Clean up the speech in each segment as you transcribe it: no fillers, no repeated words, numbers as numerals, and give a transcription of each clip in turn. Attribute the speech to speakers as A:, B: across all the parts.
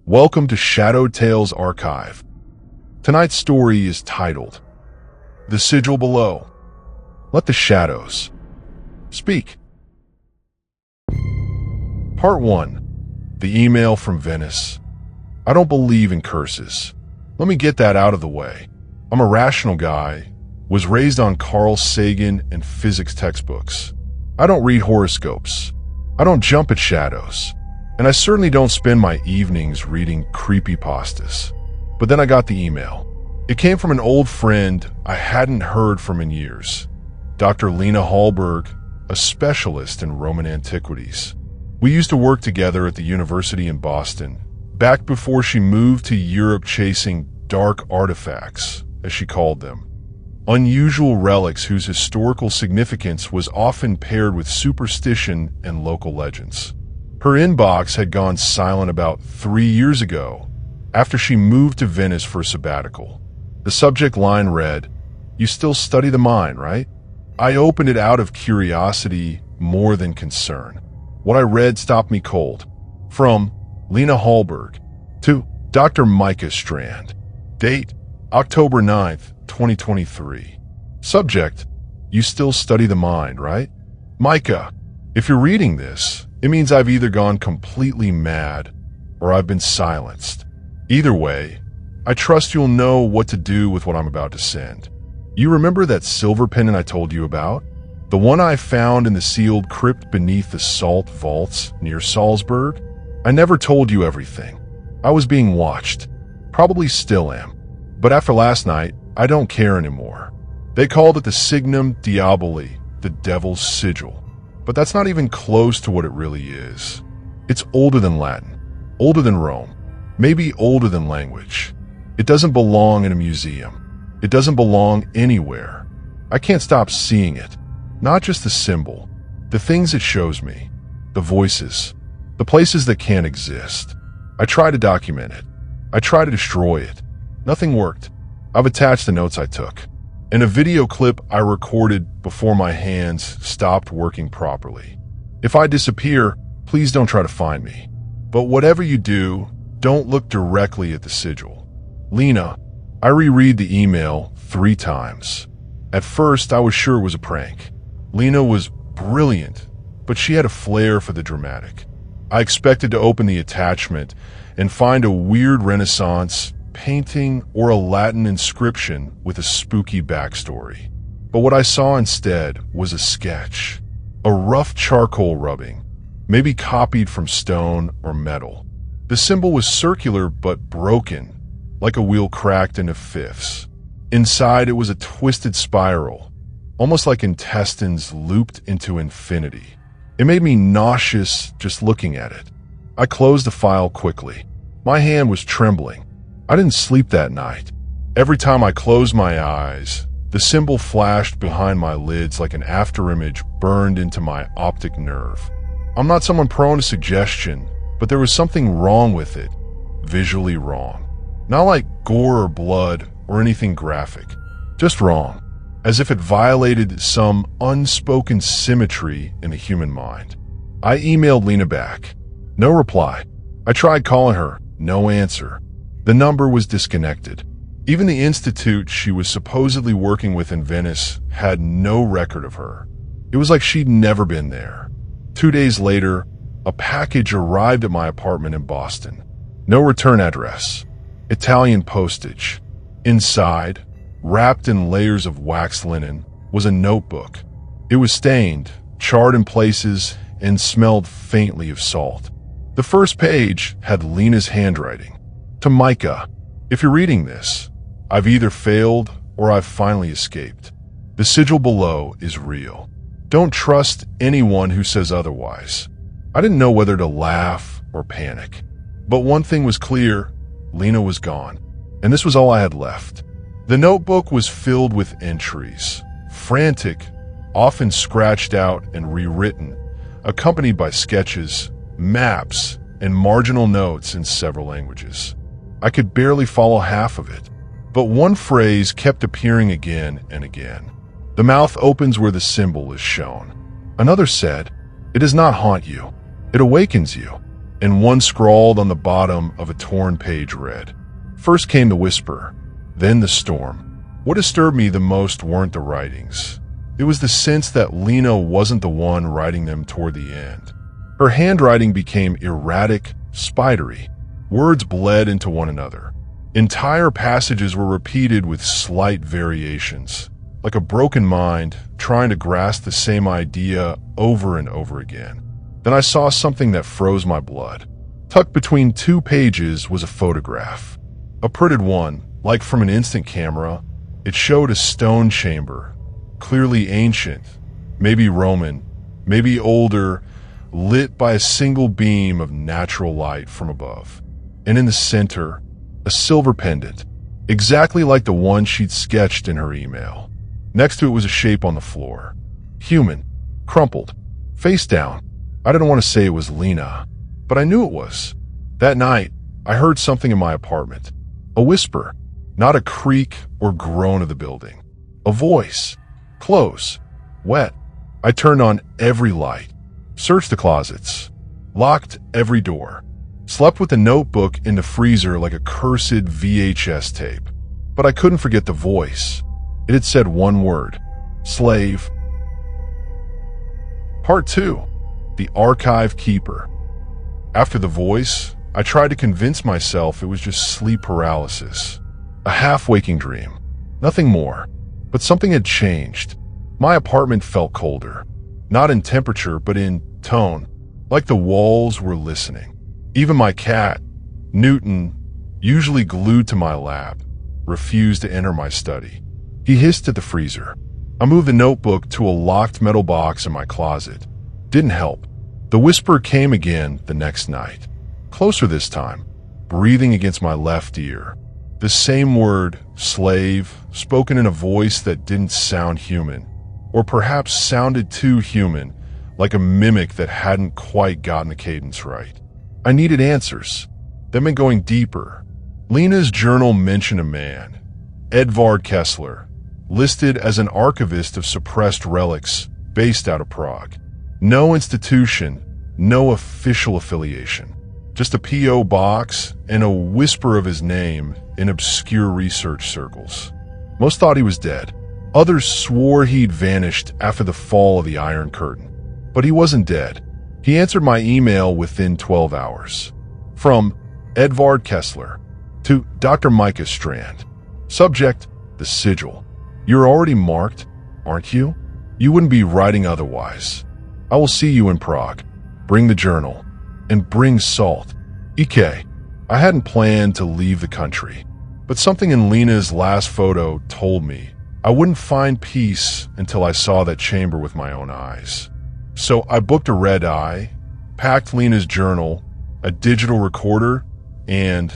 A: Welcome to Shadow Tales Archive. Tonight's story is titled, The Sigil Below. Let the shadows speak. Part 1. The Email from Venice. I don't believe in curses. Let me get that out of the way. I'm a rational guy, was raised on Carl Sagan and physics textbooks. I don't read horoscopes. I don't jump at shadows. And I certainly don't spend my evenings reading creepypastas. But then I got the email. It came from an old friend I hadn't heard from in years, Dr. Lena Hallberg, a specialist in Roman antiquities. We used to work together at the university in Boston, back before she moved to Europe chasing dark artifacts, as she called them. Unusual relics whose historical significance was often paired with superstition and local legends. Her inbox had gone silent about 3 years ago, after she moved to Venice for a sabbatical. The subject line read, "You still study the mind, right?" I opened it out of curiosity more than concern. What I read stopped me cold. From Lena Hallberg to Dr. Micah Strand. Date, October 9th, 2023. Subject, "You still study the mind, right?" Micah, if you're reading this, it means I've either gone completely mad or I've been silenced. Either way, I trust you'll know what to do with what I'm about to send. You remember that silver pendant I told you about? The one I found in the sealed crypt beneath the salt vaults near Salzburg? I never told you everything. I was being watched. Probably still am. But after last night, I don't care anymore. They called it the Signum Diaboli, the Devil's Sigil. But that's not even close to what it really is. It's older than Latin, older than Rome, maybe older than language. It doesn't belong in a museum. It doesn't belong anywhere. I can't stop seeing it. Not just the symbol, the things it shows me, the voices, the places that can't exist. I try to document it. I try to destroy it. Nothing worked. I've attached the notes I took, and a video clip I recorded before my hands stopped working properly. If I disappear, please don't try to find me. But whatever you do, don't look directly at the sigil. Lena, I reread the email 3 times. At first, I was sure it was a prank. Lena was brilliant, but she had a flair for the dramatic. I expected to open the attachment and find a weird Renaissance painting or a Latin inscription with a spooky backstory. But what I saw instead was a sketch, a rough charcoal rubbing, maybe copied from stone or metal. The symbol was circular but broken, like a wheel cracked into fifths. Inside it was a twisted spiral, almost like intestines looped into infinity. It made me nauseous just looking at it. I closed the file quickly. My hand was trembling. I didn't sleep that night. Every time I closed my eyes, the symbol flashed behind my lids like an afterimage burned into my optic nerve. I'm not someone prone to suggestion, but there was something wrong with it, visually wrong. Not like gore or blood or anything graphic, just wrong, as if it violated some unspoken symmetry in the human mind. I emailed Lena back. No reply. I tried calling her. No answer. The number was disconnected. Even the institute she was supposedly working with in Venice had no record of her. It was like she'd never been there. 2 days later, a package arrived at my apartment in Boston. No return address. Italian postage. Inside, wrapped in layers of waxed linen, was a notebook. It was stained, charred in places, and smelled faintly of salt. The first page had Lena's handwriting. To Micah, if you're reading this, I've either failed or I've finally escaped. The sigil below is real. Don't trust anyone who says otherwise. I didn't know whether to laugh or panic. But one thing was clear, Lena was gone, and this was all I had left. The notebook was filled with entries, frantic, often scratched out and rewritten, accompanied by sketches, maps, and marginal notes in several languages. I could barely follow half of it, but one phrase kept appearing again and again. The mouth opens where the symbol is shown. Another said, "It does not haunt you. It awakens you." and one scrawled on the bottom of a torn page read, "First came the whisper, then the storm." What disturbed me the most weren't the writings. It was the sense that Lena wasn't the one writing them toward the end. Her handwriting became erratic, spidery. Words bled into one another. Entire passages were repeated with slight variations, like a broken mind trying to grasp the same idea over and over again. Then I saw something that froze my blood. Tucked between two pages was a photograph. A printed one, like from an instant camera. It showed a stone chamber, clearly ancient, maybe Roman, maybe older, lit by a single beam of natural light from above. And in the center, a silver pendant, exactly like the one she'd sketched in her email. Next to it was a shape on the floor. Human, crumpled, face down. I didn't want to say it was Lena, but I knew it was. That night, I heard something in my apartment. A whisper, not a creak or groan of the building. A voice, close, wet. I turned on every light, searched the closets, locked every door, slept with the notebook in the freezer like a cursed VHS tape. But I couldn't forget the voice. It had said one word, slave. Part 2, The Archive Keeper. After the voice, I tried to convince myself it was just sleep paralysis. A half-waking dream. Nothing more. But something had changed. My apartment felt colder. Not in temperature, but in tone. Like the walls were listening. Even my cat, Newton, usually glued to my lap, refused to enter my study. He hissed at the freezer. I moved the notebook to a locked metal box in my closet. Didn't help. The whisper came again the next night. Closer this time, breathing against my left ear. The same word, slave, spoken in a voice that didn't sound human, or perhaps sounded too human, like a mimic that hadn't quite gotten the cadence right. I needed answers. That meant going deeper. Lena's journal mentioned a man, Edvard Kessler, listed as an archivist of suppressed relics based out of Prague. No institution, no official affiliation. Just a P.O. box and a whisper of his name in obscure research circles. Most thought he was dead. Others swore he'd vanished after the fall of the Iron Curtain. But he wasn't dead. He answered my email within 12 hours. From Edvard Kessler to Dr. Micah Strand. Subject, the Sigil. You're already marked, aren't you? You wouldn't be writing otherwise. I will see you in Prague. Bring the journal. And bring salt. Ike. I hadn't planned to leave the country. But something in Lena's last photo told me I wouldn't find peace until I saw that chamber with my own eyes. So I booked a red eye, packed Lena's journal, a digital recorder, and,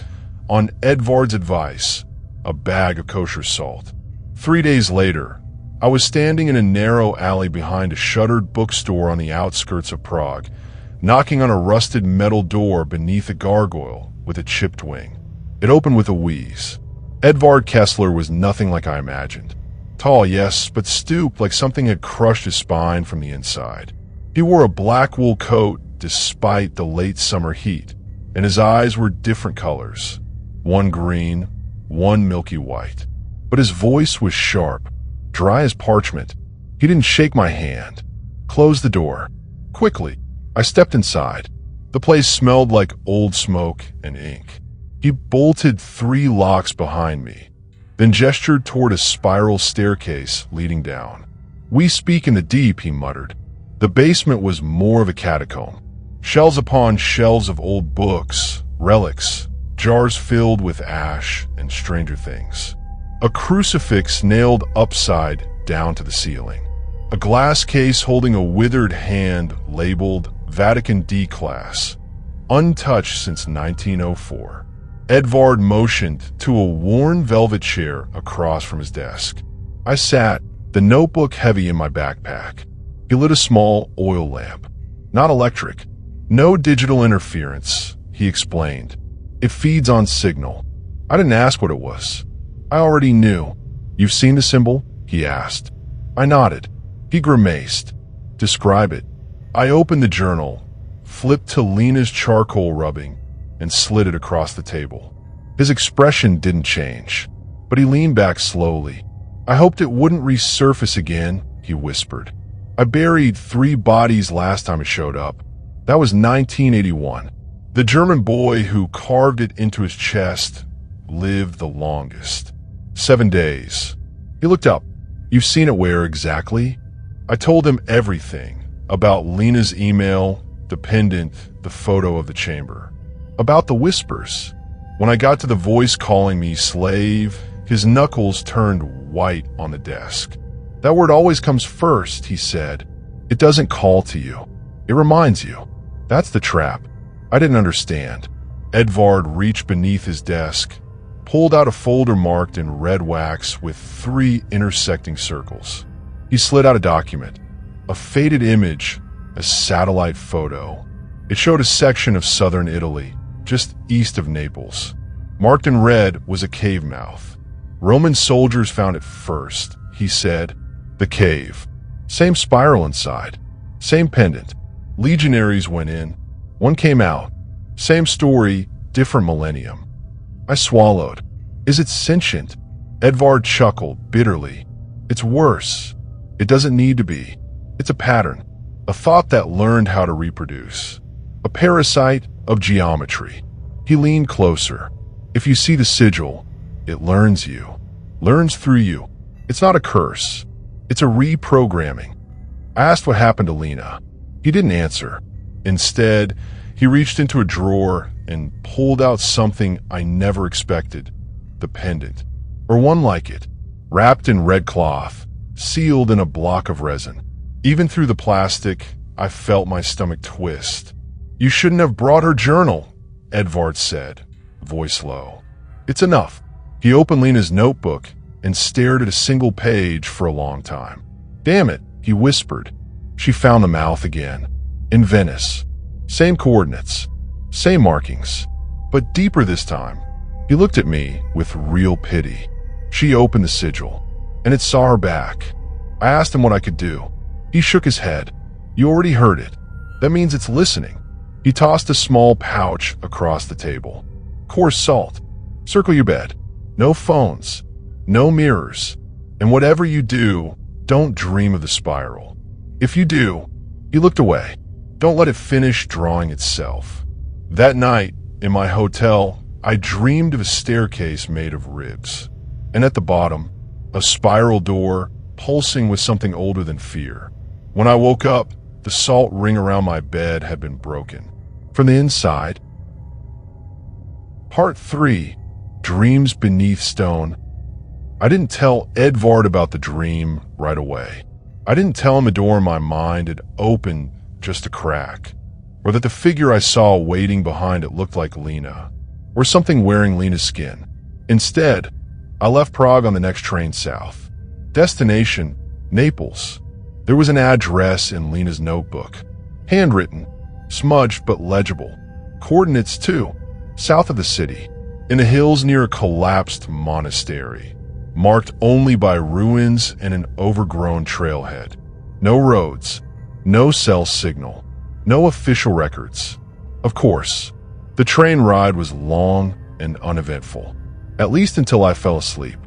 A: on Edvard's advice, a bag of kosher salt. 3 days later, I was standing in a narrow alley behind a shuttered bookstore on the outskirts of Prague, knocking on a rusted metal door beneath a gargoyle with a chipped wing. It opened with a wheeze. Edvard Kessler was nothing like I imagined. Tall, yes, but stooped like something had crushed his spine from the inside. He wore a black wool coat despite the late summer heat, and his eyes were different colors, one green, one milky white. But his voice was sharp, dry as parchment. He didn't shake my hand. Close the door. Quickly, I stepped inside. The place smelled like old smoke and ink. He bolted 3 locks behind me, then gestured toward a spiral staircase leading down. "We speak in the deep," he muttered. The basement was more of a catacomb. Shelves upon shelves of old books, relics, jars filled with ash and stranger things. A crucifix nailed upside down to the ceiling. A glass case holding a withered hand labeled Vatican D Class, untouched since 1904. Edvard motioned to a worn velvet chair across from his desk. I sat, the notebook heavy in my backpack. He lit a small oil lamp. Not electric. No digital interference, he explained. It feeds on signal. I didn't ask what it was. I already knew. "You've seen the symbol?" he asked. I nodded. He grimaced. "Describe it." I opened the journal, flipped to Lena's charcoal rubbing, and slid it across the table. His expression didn't change, but he leaned back slowly. "I hoped it wouldn't resurface again," he whispered. "I buried 3 bodies last time it showed up. That was 1981. The German boy who carved it into his chest lived the longest. 7 days. He looked up. "You've seen it where exactly?" I told him everything about Lena's email, the pendant, the photo of the chamber. About the whispers. When I got to the voice calling me slave, his knuckles turned white on the desk. "That word always comes first," he said. "It doesn't call to you. It reminds you. That's the trap." I didn't understand. Edvard reached beneath his desk, pulled out a folder marked in red wax with 3 intersecting circles. He slid out a document, a faded image, a satellite photo. It showed a section of southern Italy, just east of Naples. Marked in red was a cave mouth. "Roman soldiers found it first," he said. "The cave. Same spiral inside. Same pendant. Legionaries went in. One came out. Same story, different millennium." I swallowed. "Is it sentient?" Edvard chuckled bitterly. "It's worse. It doesn't need to be. It's a pattern. A thought that learned how to reproduce. A parasite of geometry." He leaned closer. "If you see the sigil, it learns you. Learns through you. It's not a curse. It's a reprogramming." I asked what happened to Lena. He didn't answer. Instead, he reached into a drawer and pulled out something I never expected. The pendant. Or one like it. Wrapped in red cloth. Sealed in a block of resin. Even through the plastic, I felt my stomach twist. "You shouldn't have brought her journal," Edvard said, voice low. "It's enough." He opened Lena's notebook and stared at a single page for a long time. "Damn it," he whispered. She found the mouth again. In Venice. Same coordinates. Same markings. But deeper this time. He looked at me with real pity. She opened the sigil, and it saw her back. I asked him what I could do. He shook his head. "You already heard it. That means it's listening." He tossed a small pouch across the table. "Coarse salt. Circle your bed. No phones. No mirrors. And whatever you do, don't dream of the spiral. If you do," he looked away, "don't let it finish drawing itself." That night, in my hotel, I dreamed of a staircase made of ribs. And at the bottom, a spiral door pulsing with something older than fear. When I woke up, the salt ring around my bed had been broken. From the inside. Part 3. Dreams Beneath Stone. I didn't tell Edvard about the dream right away. I didn't tell him a door in my mind had opened just a crack, or that the figure I saw waiting behind it looked like Lena, or something wearing Lena's skin. Instead, I left Prague on the next train south. Destination, Naples. There was an address in Lena's notebook. Handwritten, smudged but legible. Coordinates too, south of the city, in the hills near a collapsed monastery, marked only by ruins and an overgrown trailhead. No roads, no cell signal, no official records. Of course, the train ride was long and uneventful, at least until I fell asleep.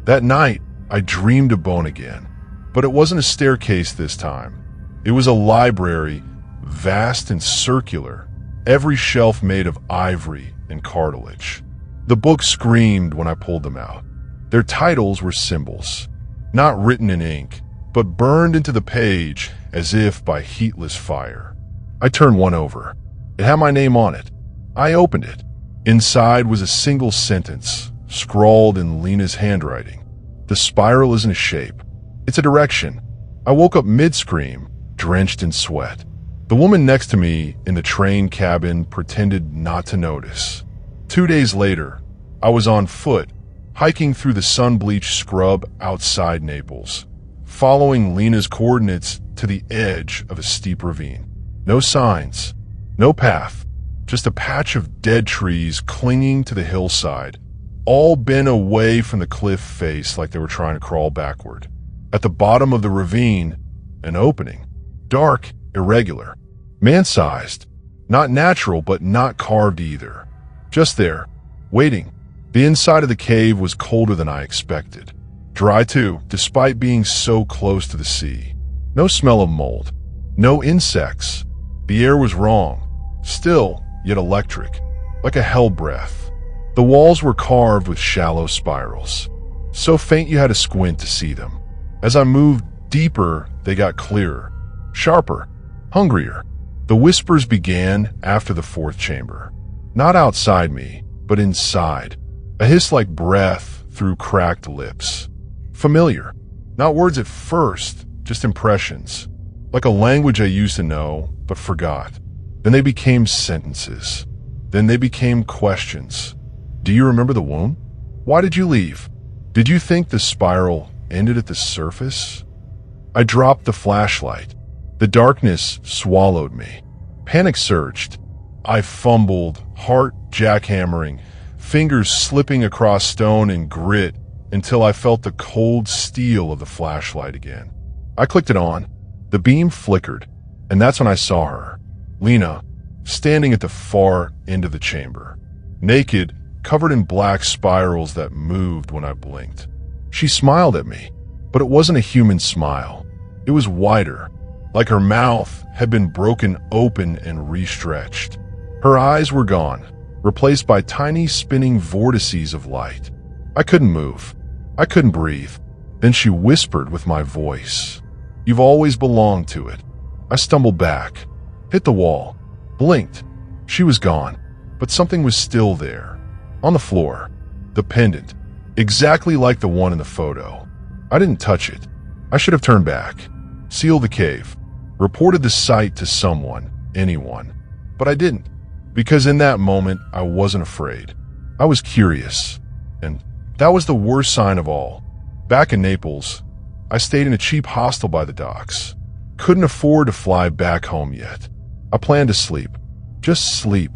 A: That night, I dreamed of Bone again, but it wasn't a staircase this time. It was a library, vast and circular, every shelf made of ivory and cartilage. The books screamed when I pulled them out. Their titles were symbols, not written in ink, but burned into the page as if by heatless fire. I turned one over. It had my name on it. I opened it. Inside was a single sentence, scrawled in Lena's handwriting. "The spiral isn't a shape. It's a direction." I woke up mid-scream, drenched in sweat. The woman next to me in the train cabin pretended not to notice. 2 days later, I was on foot, hiking through the sun-bleached scrub outside Naples, following Lena's coordinates to the edge of a steep ravine. No signs, no path, just a patch of dead trees clinging to the hillside, all bent away from the cliff face like they were trying to crawl backward. At the bottom of the ravine, an opening, dark, irregular, man-sized, Not natural, but not carved either. Just there, waiting. The inside of the cave was colder than I expected. Dry too, despite being so close to the sea. No smell of mold. No insects. The air was wrong. Still, yet electric. Like a hell breath. The walls were carved with shallow spirals. So faint you had to squint to see them. As I moved deeper, they got clearer. Sharper. Hungrier. The whispers began after the fourth chamber. Not outside me, but inside. A hiss like breath through cracked lips. Familiar. Not words at first, just impressions. Like a language I used to know, but forgot. Then they became sentences. Then they became questions. Do you remember the wound? Why did you leave? Did you think the spiral ended at the surface? I dropped the flashlight. The darkness swallowed me. Panic surged. I fumbled, heart jackhammering, fingers slipping across stone and grit until I felt the cold steel of the flashlight again. I clicked it on. The beam flickered, and that's when I saw her, Lena, standing at the far end of the chamber. Naked, covered in black spirals that moved when I blinked. She smiled at me, but it wasn't a human smile. It was wider, like her mouth had been broken open and restretched. Her eyes were gone, replaced by tiny spinning vortices of light. I couldn't move. I couldn't breathe. Then she whispered with my voice. You've always belonged to it. I stumbled back, hit the wall, blinked. She was gone, but something was still there. On the floor, the pendant, exactly like the one in the photo. I didn't touch it. I should have turned back, sealed the cave, reported the sight to someone, anyone. But I didn't, because in that moment, I wasn't afraid. I was curious, and that was the worst sign of all. Back in Naples, I stayed in a cheap hostel by the docks. Couldn't afford to fly back home yet. I planned to sleep. Just sleep.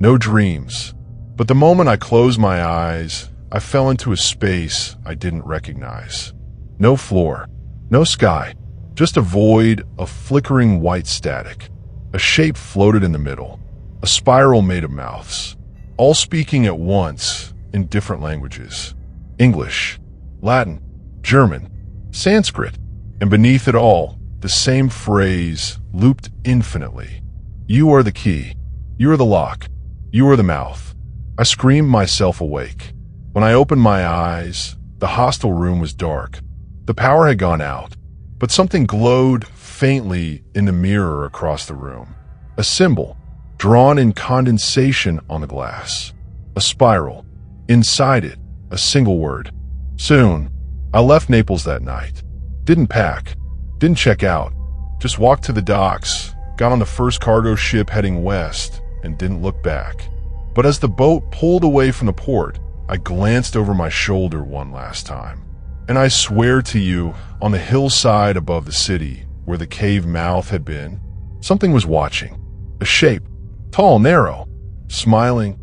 A: No dreams. But the moment I closed my eyes, I fell into a space I didn't recognize. No floor. No sky. Just a void of flickering white static. A shape floated in the middle. A spiral made of mouths. All speaking at once in different languages. English, Latin, German, Sanskrit, and beneath it all, the same phrase looped infinitely. You are the key. You are the lock. You are the mouth. I screamed myself awake. When I opened my eyes, the hostel room was dark. The power had gone out, but something glowed faintly in the mirror across the room. A symbol, drawn in condensation on the glass. A spiral. Inside it, a single word. Soon, I left Naples that night. Didn't pack. Didn't check out. Just walked to the docks, got on the first cargo ship heading west, and didn't look back. But as the boat pulled away from the port, I glanced over my shoulder one last time. And I swear to you, on the hillside above the city, where the cave mouth had been, something was watching. A shape, tall, narrow, smiling.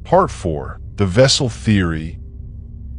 A: Part 4. The Vessel Theory.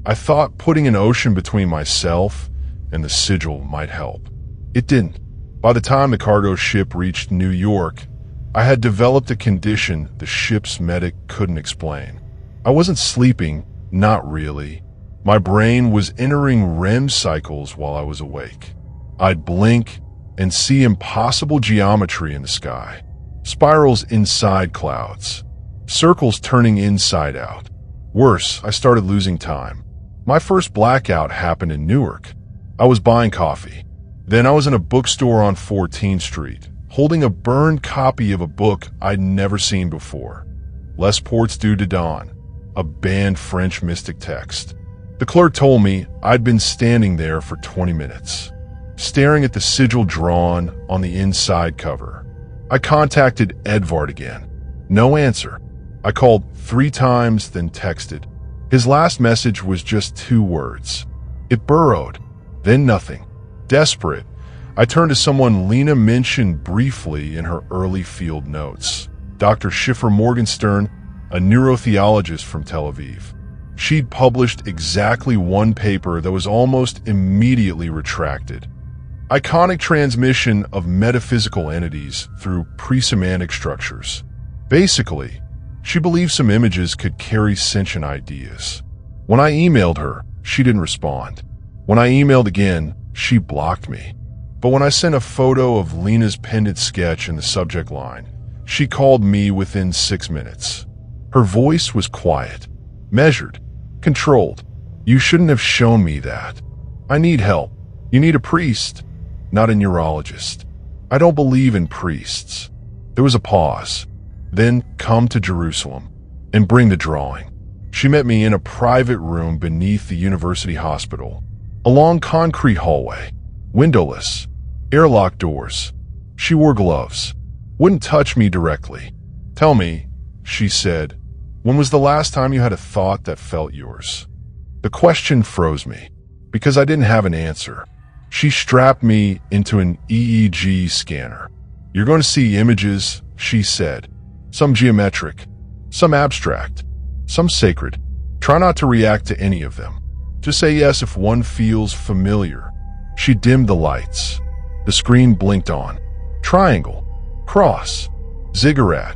A: I thought putting an ocean between myself and the sigil might help. It didn't. By the time the cargo ship reached New York, I had developed a condition the ship's medic couldn't explain. I wasn't sleeping, not really. My brain was entering REM cycles while I was awake. I'd blink and see impossible geometry in the sky. Spirals inside clouds. Circles turning inside out. Worse, I started losing time. My first blackout happened in Newark. I was buying coffee. Then I was in a bookstore on 14th Street, holding a burned copy of a book I'd never seen before. Les Ports du Dedans, a banned French mystic text. The clerk told me I'd been standing there for 20 minutes, staring at the sigil drawn on the inside cover. I contacted Edvard again. No answer. I called 3 times, then texted. His last message was just 2 words. It burrowed, then nothing. Desperate, I turned to someone Lena mentioned briefly in her early field notes, Dr. Schiffer Morgenstern, a neurotheologist from Tel Aviv. She'd published exactly 1 paper that was almost immediately retracted. iconic transmission of metaphysical entities through pre-semantic structures. Basically, she believed some images could carry sentient ideas. When I emailed her, she didn't respond. When I emailed again, she blocked me. But when I sent a photo of Lena's pendant sketch in the subject line, she called me within 6 minutes. Her voice was quiet, measured, controlled. "You shouldn't have shown me that. I need help. You need a priest, not a neurologist. I don't believe in priests." There was a pause. "Then come to Jerusalem and bring the drawing." She met me in a private room beneath the university hospital. A long concrete hallway, windowless, airlock doors. She wore gloves, wouldn't touch me directly. "Tell me," she said, "when was the last time you had a thought that felt yours?" The question froze me, because I didn't have an answer. She strapped me into an EEG scanner. "You're going to see images," she said. "Some geometric, some abstract, some sacred. Try not to react to any of them. Just say yes if one feels familiar." She dimmed the lights. The screen blinked on. Triangle, cross, ziggurat,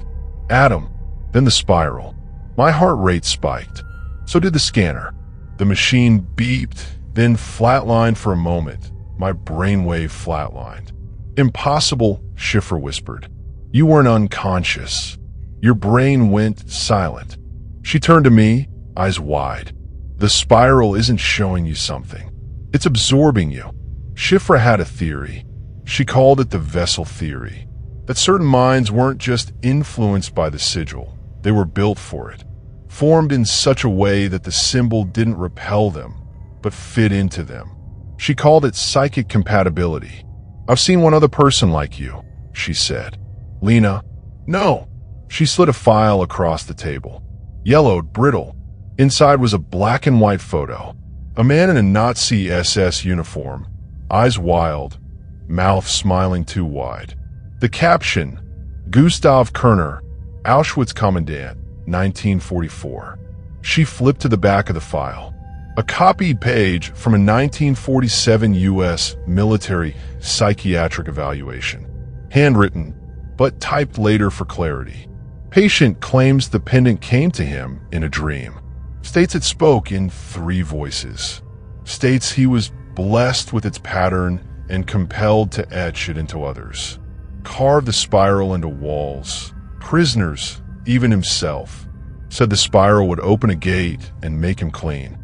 A: atom, then the spiral. My heart rate spiked. So did the scanner. The machine beeped, then flatlined for a moment. My brainwave flatlined. "Impossible," Schiffer whispered. "You weren't unconscious. Your brain went silent." She turned to me, eyes wide. "The spiral isn't showing you something. It's absorbing you." Schiffer had a theory. She called it the vessel theory. That certain minds weren't just influenced by the sigil. They were built for it. Formed in such a way that the symbol didn't repel them, but fit into them. She called it psychic compatibility. "I've seen one other person like you," she said. "Lena." "No." She slid a file across the table. Yellowed, brittle. Inside was a black and white photo. A man in a Nazi SS uniform, eyes wild, mouth smiling too wide. The caption, "Gustav Kerner, Auschwitz Commandant, 1944. She flipped to the back of the file. A copied page from a 1947 U.S. military psychiatric evaluation. Handwritten, but typed later for clarity. Patient claims the pendant came to him in a dream. States it spoke in 3 voices. States he was blessed with its pattern and compelled to etch it into others. Carved the spiral into walls. Prisoners, even himself. Said the spiral would open a gate and make him clean.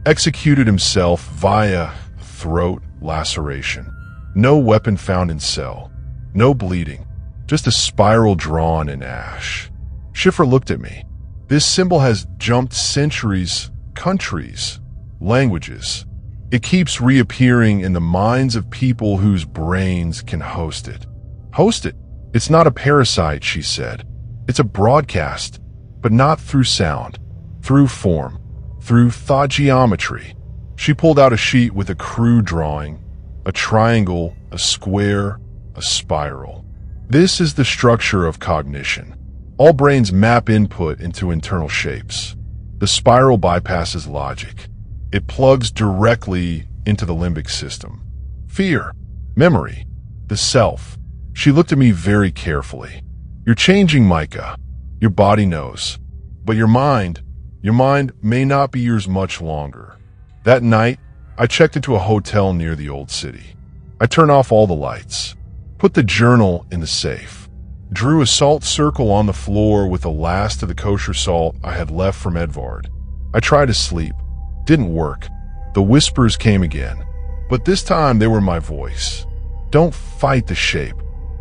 A: Executed himself via throat laceration. No weapon found in cell. No bleeding. Just a spiral drawn in ash." Schiffer looked at me. "This symbol has jumped centuries, countries, languages. It keeps reappearing in the minds of people whose brains can host it." "Host it? It's not a parasite," she said. "It's a broadcast, but not through sound, through form, through thought geometry." She pulled out a sheet with a crude drawing, a triangle, a square, a spiral. "This is the structure of cognition. All brains map input into internal shapes. The spiral bypasses logic. It plugs directly into the limbic system. Fear, memory, the self." She looked at me very carefully. "You're changing, Micah. Your body knows. But your mind may not be yours much longer." That night, I checked into a hotel near the old city. I turned off all the lights, put the journal in the safe, drew a salt circle on the floor with the last of the kosher salt I had left from Edvard. I tried to sleep. Didn't work. The whispers came again, but this time they were my voice. "Don't fight the shape.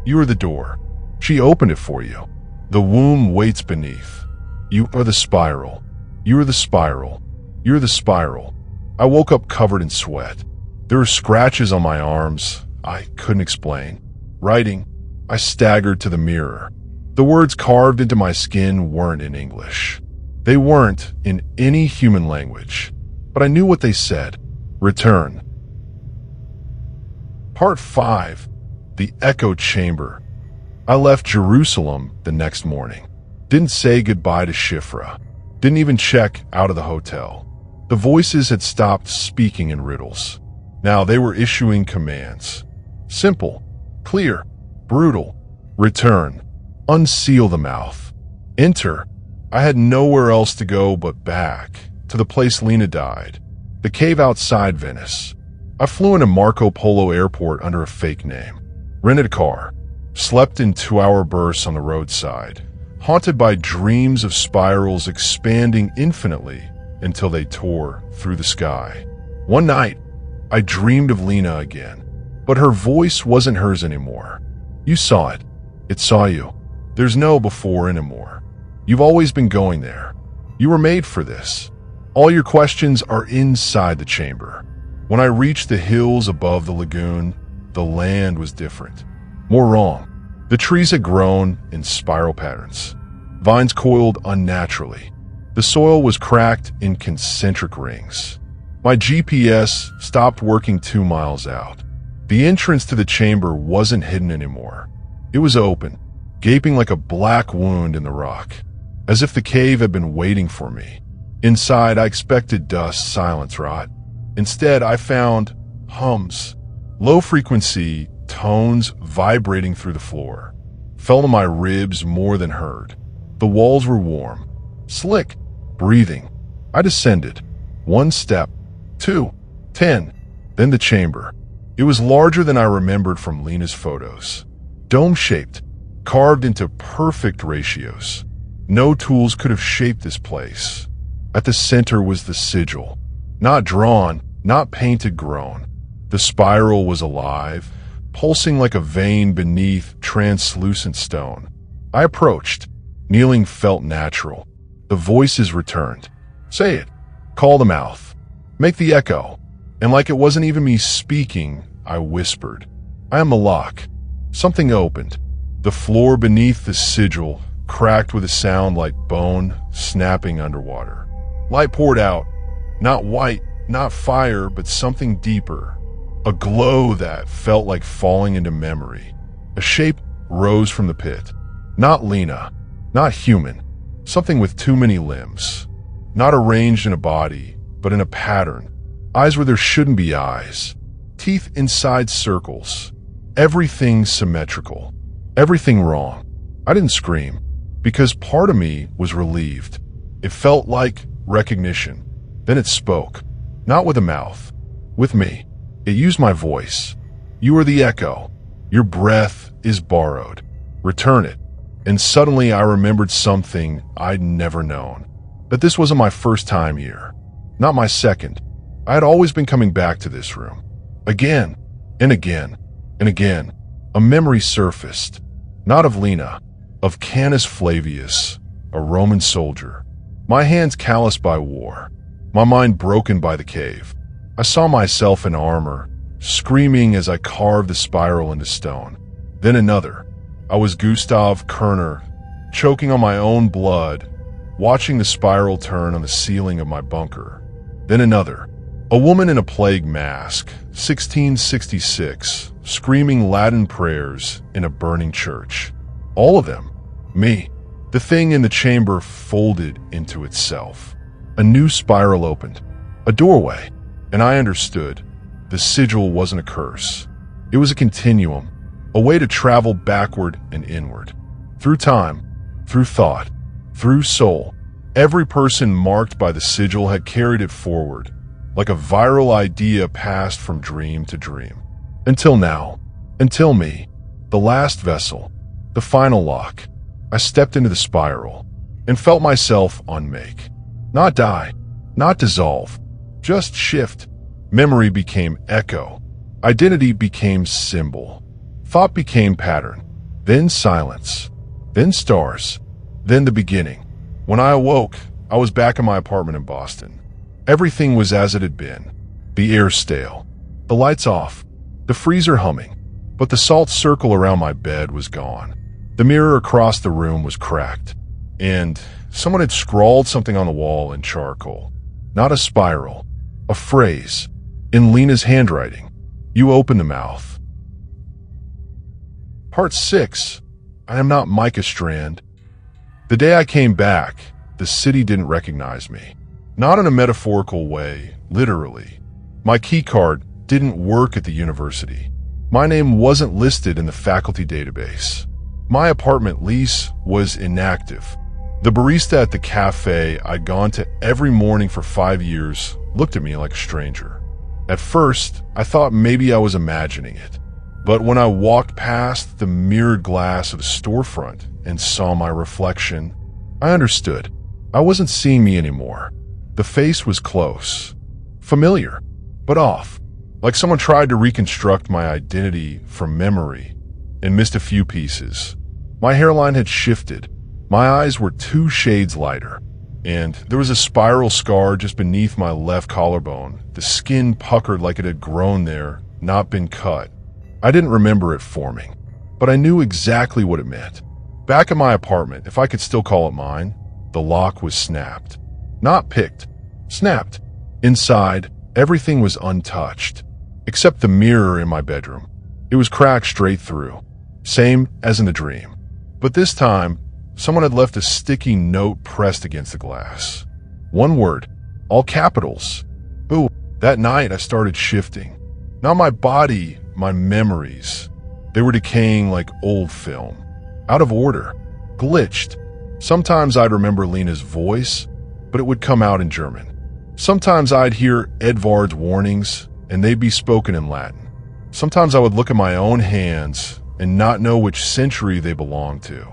A: You are the door. She opened it for you. The womb waits beneath. You are the spiral. You are the spiral. You're the spiral." I woke up covered in sweat. There were scratches on my arms. I couldn't explain. Writing. I staggered to the mirror. The words carved into my skin weren't in English. They weren't in any human language. But I knew what they said. Return. Part 5. The Echo Chamber. I left Jerusalem the next morning. Didn't say goodbye to Shifra. Didn't even check out of the hotel. The voices had stopped speaking in riddles. Now they were issuing commands. Simple, clear, brutal. Return. Unseal the mouth. Enter. I had nowhere else to go but back, to the place Lena died. The cave outside Venice. I flew into Marco Polo Airport under a fake name. Rented a car. Slept in 2-hour bursts on the roadside. Haunted by dreams of spirals expanding infinitely until they tore through the sky. One night, I dreamed of Lena again, but her voice wasn't hers anymore. You saw it. It saw you. There's no before anymore. You've always been going there. You were made for this. All your questions are inside the chamber. When I reached the hills above the lagoon, the land was different. More wrong. The trees had grown in spiral patterns. Vines coiled unnaturally. The soil was cracked in concentric rings. My GPS stopped working 2 miles out. The entrance to the chamber wasn't hidden anymore. It was open, gaping like a black wound in the rock, as if the cave had been waiting for me. Inside, I expected dust, silence, rot. Instead, I found hums, low-frequency tones vibrating through the floor. Felt in my ribs more than heard. The walls were warm, slick, breathing. I descended. 1 step, 2, 10, then the chamber. It was larger than I remembered from Lena's photos. Dome-shaped, carved into perfect ratios. No tools could have shaped this place. At the center was the sigil. Not drawn, not painted, grown. The spiral was alive, pulsing like a vein beneath translucent stone. I approached. Kneeling felt natural. The voices returned. Say it. Call the mouth. Make the echo. And like it wasn't even me speaking, I whispered. I am the lock. Something opened. The floor beneath the sigil cracked with a sound like bone snapping underwater. Light poured out. Not white, not fire, but something deeper. A glow that felt like falling into memory. A shape rose from the pit. Not Lena. Not human. Something with too many limbs. Not arranged in a body, but in a pattern. Eyes where there shouldn't be eyes. Teeth inside circles. Everything symmetrical. Everything wrong. I didn't scream, because part of me was relieved. It felt like recognition. Then it spoke. Not with a mouth. With me. It used my voice. You are the echo. Your breath is borrowed. Return it. And suddenly I remembered something I'd never known. That this wasn't my first time here. Not my second. I had always been coming back to this room. Again, and again, and again. A memory surfaced. Not of Lena. Of Canis Flavius, a Roman soldier. My hands calloused by war. My mind broken by the cave. I saw myself in armor, screaming as I carved the spiral into stone. Then another. I was Gustav Kerner, choking on my own blood, watching the spiral turn on the ceiling of my bunker. Then another. A woman in a plague mask, 1666, screaming Latin prayers in a burning church. All of them. Me. The thing in the chamber folded into itself. A new spiral opened. A doorway. And I understood. The sigil wasn't a curse. It was a continuum. A way to travel backward and inward. Through time. Through thought. Through soul. Every person marked by the sigil had carried it forward, like a viral idea passed from dream to dream. Until now. Until me. The last vessel. The final lock. I stepped into the spiral and felt myself unmake. Not die. Not dissolve. Just shift. Memory became echo. Identity became symbol. Thought became pattern. Then silence. Then stars. Then the beginning. When I awoke, I was back in my apartment in Boston. Everything was as it had been. The air stale. The lights off. The freezer humming. But the salt circle around my bed was gone. The mirror across the room was cracked. And someone had scrawled something on the wall in charcoal. Not a spiral. A phrase. In Lena's handwriting. You open the mouth. Part 6. I am not Micah Strand. The day I came back, the city didn't recognize me. Not in a metaphorical way, literally. My keycard didn't work at the university. My name wasn't listed in the faculty database. My apartment lease was inactive. The barista at the cafe I'd gone to every morning for 5 years looked at me like a stranger. At first, I thought maybe I was imagining it. But when I walked past the mirrored glass of the storefront and saw my reflection, I understood. I wasn't seeing me anymore. The face was close, familiar, but off. Like someone tried to reconstruct my identity from memory and missed a few pieces. My hairline had shifted. My eyes were 2 shades lighter, and there was a spiral scar just beneath my left collarbone. The skin puckered like it had grown there, not been cut. I didn't remember it forming, but I knew exactly what it meant. Back at my apartment, if I could still call it mine, the lock was snapped. Not picked, snapped. Inside, everything was untouched, except the mirror in my bedroom. It was cracked straight through, same as in the dream. But this time, someone had left a sticky note pressed against the glass. One word, all capitals. Ooh, that night I started shifting. Not my body, my memories. They were decaying like old film. Out of order. Glitched. Sometimes I'd remember Lena's voice, but it would come out in German. Sometimes I'd hear Edvard's warnings, and they'd be spoken in Latin. Sometimes I would look at my own hands and not know which century they belonged to.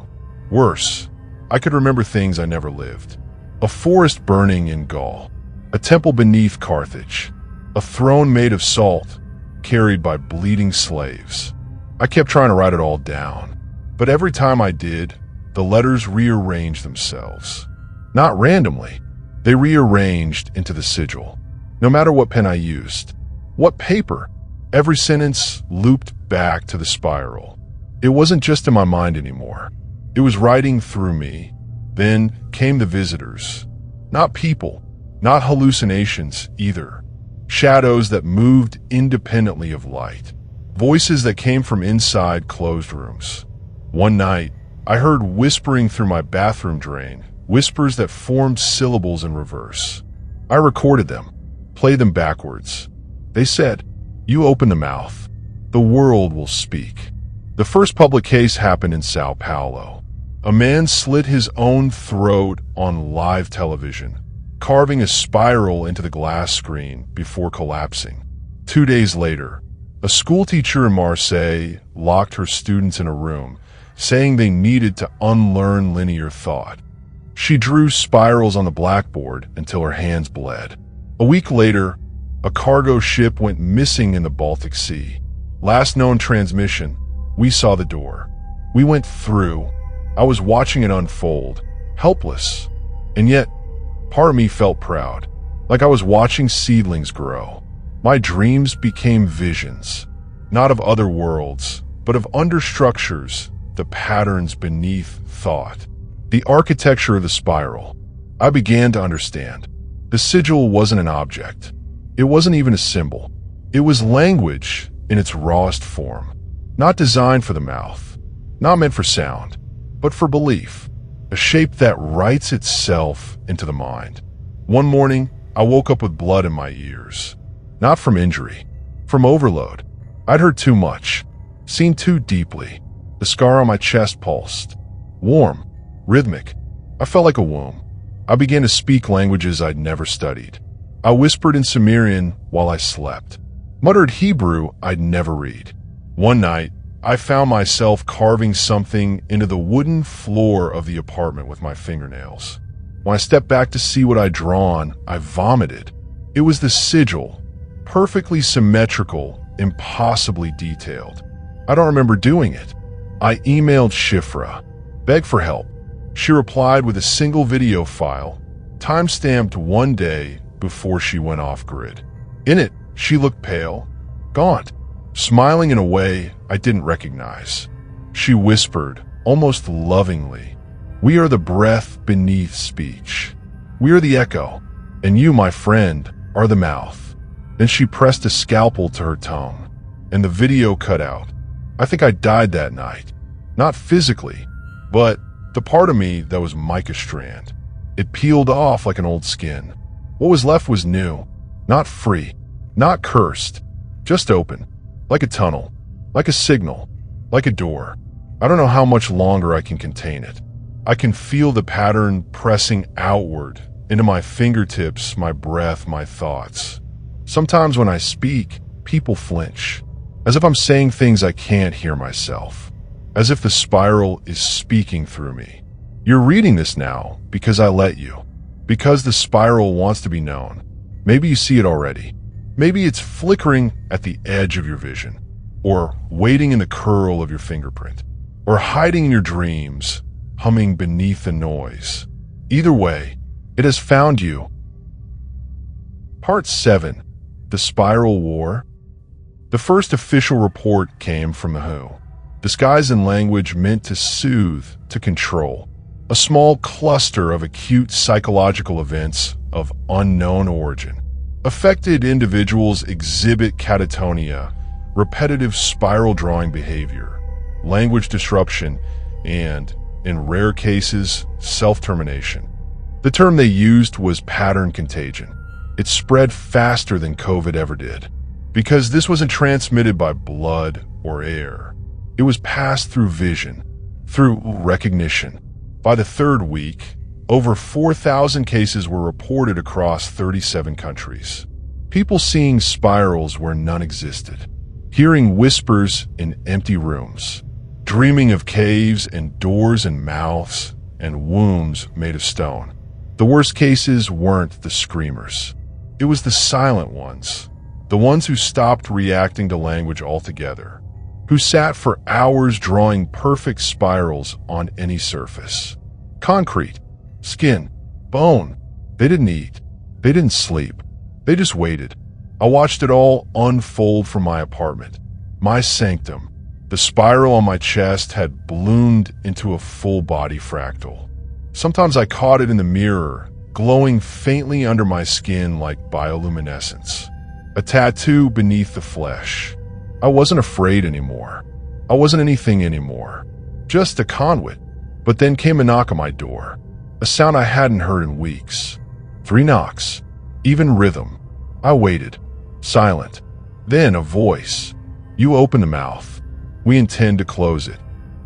A: Worse, I could remember things I never lived. A forest burning in Gaul. A temple beneath Carthage. A throne made of salt, carried by bleeding slaves. I kept trying to write it all down, but every time I did, the letters rearranged themselves. Not randomly, they rearranged into the sigil. No matter what pen I used, what paper, every sentence looped back to the spiral. It wasn't just in my mind anymore. It was writing through me. Then came the visitors. Not people, not hallucinations either. Shadows that moved independently of light. Voices that came from inside closed rooms. One night, I heard whispering through my bathroom drain, whispers that formed syllables in reverse. I recorded them, played them backwards. They said, "You open the mouth, the world will speak." The first public case happened in Sao Paulo. A man slit his own throat on live television, carving a spiral into the glass screen before collapsing. 2 days later, a schoolteacher in Marseille locked her students in a room, saying they needed to unlearn linear thought. She drew spirals on the blackboard until her hands bled. A week later, a cargo ship went missing in the Baltic Sea. Last known transmission, we saw the door. We went through. I was watching it unfold, helpless, and yet part of me felt proud, like I was watching seedlings grow. My dreams became visions, not of other worlds, but of understructures, the patterns beneath thought. The architecture of the spiral. I began to understand. The sigil wasn't an object. It wasn't even a symbol. It was language in its rawest form. Not designed for the mouth. Not meant for sound, but for belief. A shape that writes itself into the mind. One morning, I woke up with blood in my ears. Not from injury, from overload. I'd heard too much, seen too deeply. The scar on my chest pulsed. Warm, rhythmic. I felt like a womb. I began to speak languages I'd never studied. I whispered in Sumerian while I slept. Muttered Hebrew I'd never read. One night, I found myself carving something into the wooden floor of the apartment with my fingernails. When I stepped back to see what I'd drawn, I vomited. It was the sigil, perfectly symmetrical, impossibly detailed. I don't remember doing it. I emailed Shifra, begged for help. She replied with a single video file, time-stamped 1 day before she went off-grid. In it, she looked pale, gaunt, smiling in a way I didn't recognize. She whispered, almost lovingly, "We are the breath beneath speech. We are the echo, and you, my friend, are the mouth." Then she pressed a scalpel to her tongue, and the video cut out. I think I died that night. Not physically, but the part of me that was Micah Strand. It peeled off like an old skin. What was left was new, not free, not cursed, just open, like a tunnel, like a signal, like a door. I don't know how much longer I can contain it. I can feel the pattern pressing outward into my fingertips, my breath, my thoughts. Sometimes when I speak, people flinch, as if I'm saying things I can't hear myself, as if the spiral is speaking through me. You're reading this now because I let you, because the spiral wants to be known. Maybe you see it already. Maybe it's flickering at the edge of your vision, or waiting in the curl of your fingerprint, or hiding in your dreams, humming beneath the noise. Either way, it has found you. Part 7. The Spiral War. The first official report came from the WHO, disguised in language meant to soothe, to control. A small cluster of acute psychological events of unknown origin. Affected individuals exhibit catatonia, repetitive spiral-drawing behavior, language disruption, and, in rare cases, self-termination. The term they used was pattern contagion. It spread faster than COVID ever did, because this wasn't transmitted by blood or air. It was passed through vision, through recognition. By the third week, over 4,000 cases were reported across 37 countries. People seeing spirals where none existed, hearing whispers in empty rooms, dreaming of caves and doors and mouths and wombs made of stone. The worst cases weren't the screamers. It was the silent ones, the ones who stopped reacting to language altogether, who sat for hours drawing perfect spirals on any surface. Concrete, skin, bone. They didn't eat. They didn't sleep. They just waited. I watched it all unfold from my apartment, my sanctum. The spiral on my chest had ballooned into a full-body fractal. Sometimes I caught it in the mirror, glowing faintly under my skin like bioluminescence. A tattoo beneath the flesh. I wasn't afraid anymore. I wasn't anything anymore. Just a conduit. But then came a knock on my door. A sound I hadn't heard in weeks. 3 knocks. Even rhythm. I waited. Silent. Then a voice. You open the mouth. We intend to close it.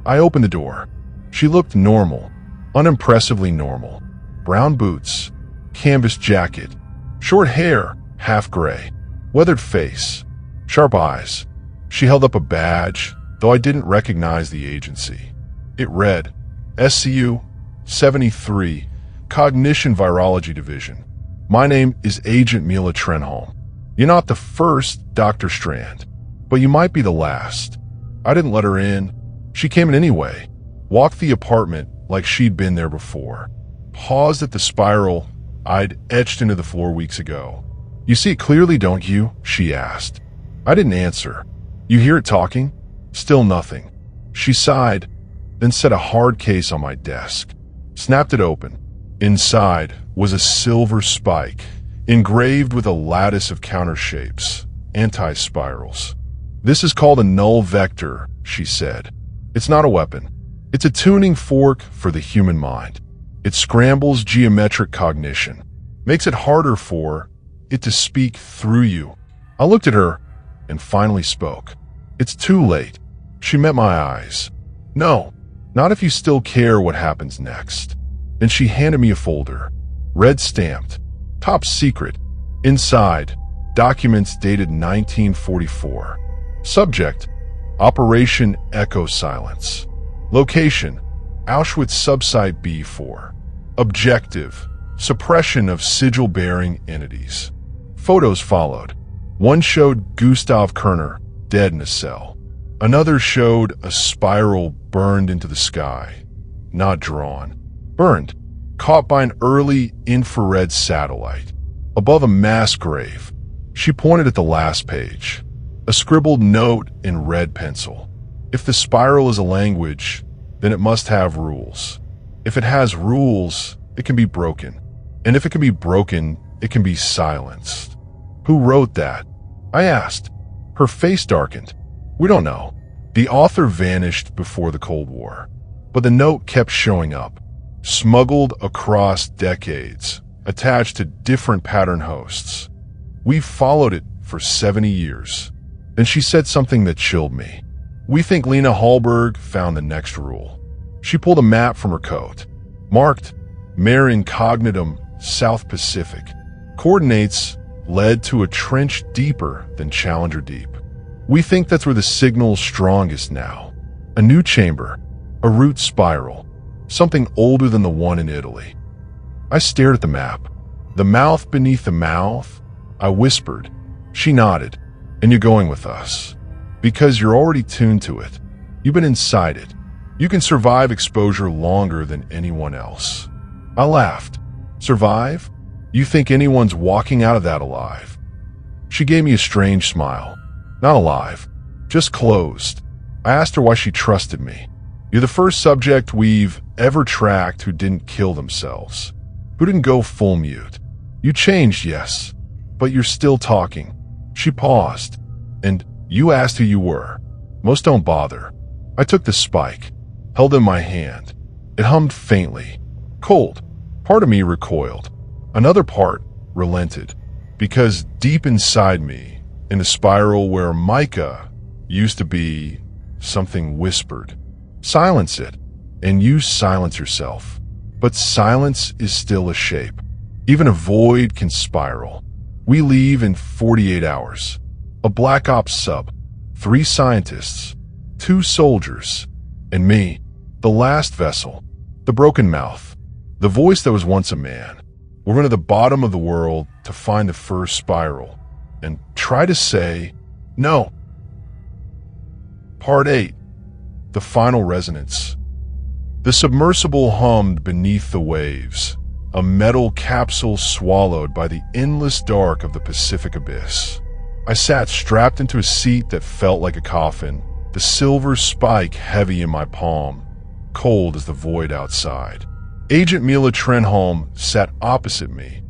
A: I opened the door. She looked normal. Unimpressively normal. Brown boots. Canvas jacket. Short hair. Half gray. Weathered face. Sharp eyes. She held up a badge, though I didn't recognize the agency. It read, SCU 73, Cognition Virology Division. My name is Agent Mila Trenholm. You're not the first Dr. Strand, but you might be the last. I didn't let her in. She came in anyway, walked the apartment like she'd been there before, paused at the spiral I'd etched into the floor weeks ago. You see it clearly, don't you? She asked. I didn't answer. You hear it talking? Still nothing. She sighed, then set a hard case on my desk, snapped it open. Inside was a silver spike, engraved with a lattice of counter shapes, anti-spirals. This is called a null vector, she said. It's not a weapon. It's a tuning fork for the human mind. It scrambles geometric cognition, makes it harder for it to speak through you. I looked at her and finally spoke. It's too late. She met my eyes. No, not if you still care what happens next. Then she handed me a folder, red stamped, top secret. Inside, documents dated 1944. Subject, Operation Echo Silence. Location, Auschwitz Subsite B4. Objective, suppression of sigil-bearing entities. Photos followed. One showed Gustav Kerner, dead in a cell. Another showed a spiral burned into the sky. Not drawn. Burned. Caught by an early infrared satellite. Above a mass grave. She pointed at the last page. A scribbled note in red pencil. If the spiral is a language, then it must have rules. If it has rules, it can be broken. And if it can be broken, it can be silenced. Who wrote that? I asked. Her face darkened. We don't know. The author vanished before the Cold War, but the note kept showing up, smuggled across decades, attached to different pattern hosts. We've followed it for 70 years. Then she said something that chilled me. We think Lena Hallberg found the next rule. She pulled a map from her coat, marked Mare Incognitum South Pacific. Coordinates led to a trench deeper than Challenger Deep. We think that's where the signal's strongest now. A new chamber, a root spiral, something older than the one in Italy. I stared at the map. The mouth beneath the mouth? I whispered. She nodded. And you're going with us. Because you're already tuned to it. You've been inside it. You can survive exposure longer than anyone else. I laughed. Survive? You think anyone's walking out of that alive? She gave me a strange smile. Not alive. Just closed. I asked her why she trusted me. You're the first subject we've ever tracked who didn't kill themselves. Who didn't go full mute. You changed, yes. But you're still talking. She paused. And you asked who you were. Most don't bother. I took the spike. Held it in my hand. It hummed faintly. Cold. Part of me recoiled. Another part relented. Because deep inside me, in the spiral where Micah used to be, something whispered. Silence it, and you silence yourself. But silence is still a shape. Even a void can spiral. We leave in 48 hours. A Black Ops sub, 3 scientists, 2 soldiers, and me, the last vessel, the broken mouth, the voice that was once a man. We're going to the bottom of the world to find the first spiral and try to say no. Part 8. The final resonance. The submersible hummed beneath the waves, a metal capsule swallowed by the endless dark of the Pacific abyss. I sat strapped into a seat that felt like a coffin, the silver spike heavy in my palm, cold as the void outside. Agent Mila Trenholm sat opposite me,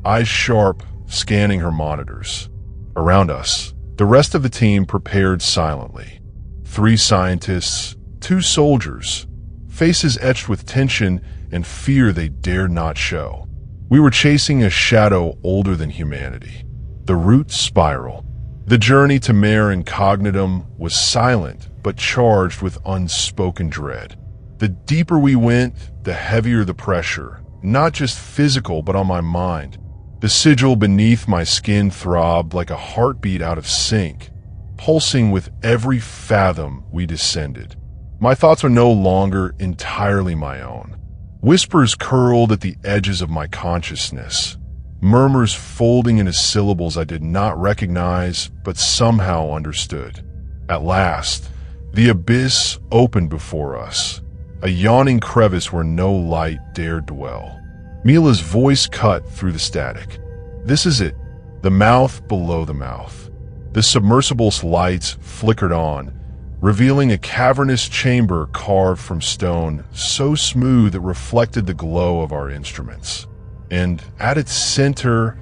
A: eyes sharp, scanning her monitors. Around us, the rest of the team prepared silently. 3 scientists, 2 soldiers, faces etched with tension and fear they dared not show. We were chasing a shadow older than humanity. The root spiral. The journey to Mare Incognitum was silent but charged with unspoken dread. The deeper we went, the heavier the pressure, not just physical but on my mind. The sigil beneath my skin throbbed like a heartbeat out of sync, pulsing with every fathom we descended. My thoughts are no longer entirely my own. Whispers curled at the edges of my consciousness, murmurs folding into syllables I did not recognize but somehow understood. At last, the abyss opened before us, a yawning crevice where no light dared dwell. Mila's voice cut through the static. This is it, the mouth below the mouth. The submersible's lights flickered on, revealing a cavernous chamber carved from stone so smooth it reflected the glow of our instruments. And at its center,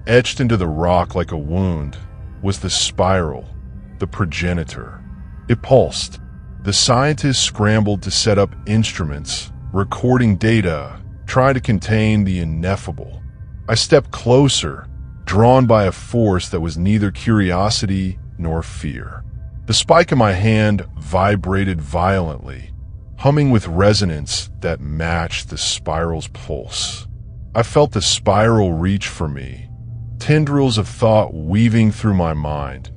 A: etched into the rock like a wound, was the spiral, the progenitor. It pulsed. The scientists scrambled to set up instruments, recording data, trying to contain the ineffable. I stepped closer, drawn by a force that was neither curiosity nor fear. The spike in my hand vibrated violently, humming with resonance that matched the spiral's pulse. I felt the spiral reach for me, tendrils of thought weaving through my mind,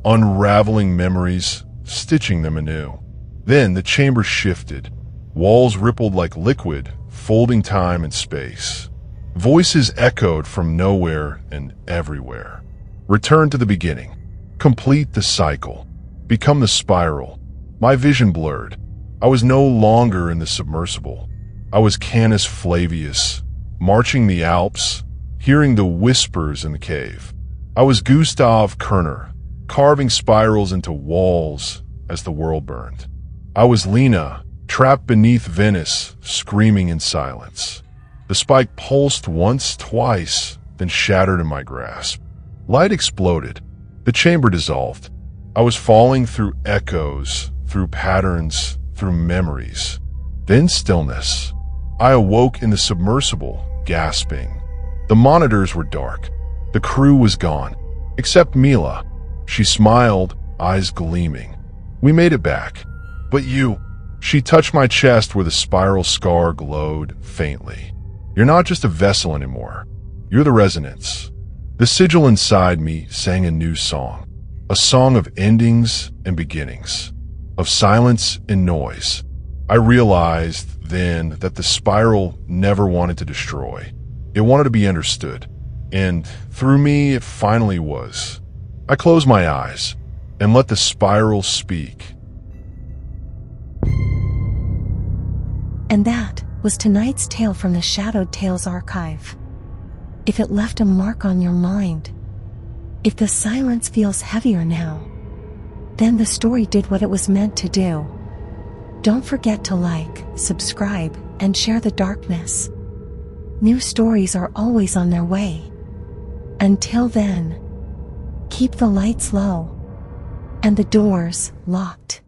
A: unraveling memories, stitching them anew. Then the chamber shifted. Walls rippled like liquid, folding time and space. Voices echoed from nowhere and everywhere. Return to the beginning. Complete the cycle. Become the spiral. My vision blurred. I was no longer in the submersible. I was Canis Flavius, marching the Alps, hearing the whispers in the cave. I was Gustav Kerner, carving spirals into walls as the world burned. I was Lena, trapped beneath Venice, screaming in silence. The spike pulsed once, twice, then shattered in my grasp. Light exploded. The chamber dissolved. I was falling through echoes, through patterns, through memories. Then stillness. I awoke in the submersible, gasping. The monitors were dark. The crew was gone, except Mila. She smiled, eyes gleaming. We made it back. But you... She touched my chest where the spiral scar glowed faintly. You're not just a vessel anymore. You're the resonance. The sigil inside me sang a new song. A song of endings and beginnings. Of silence and noise. I realized then that the spiral never wanted to destroy. It wanted to be understood. And through me, it finally was. I closed my eyes and let the spiral speak.
B: And that was tonight's tale from the Shadowed Tales archive. If it left a mark on your mind, if the silence feels heavier now, then the story did what it was meant to do. Don't forget to like, subscribe, and share the darkness. New stories are always on their way. Until then, keep the lights low and the doors locked.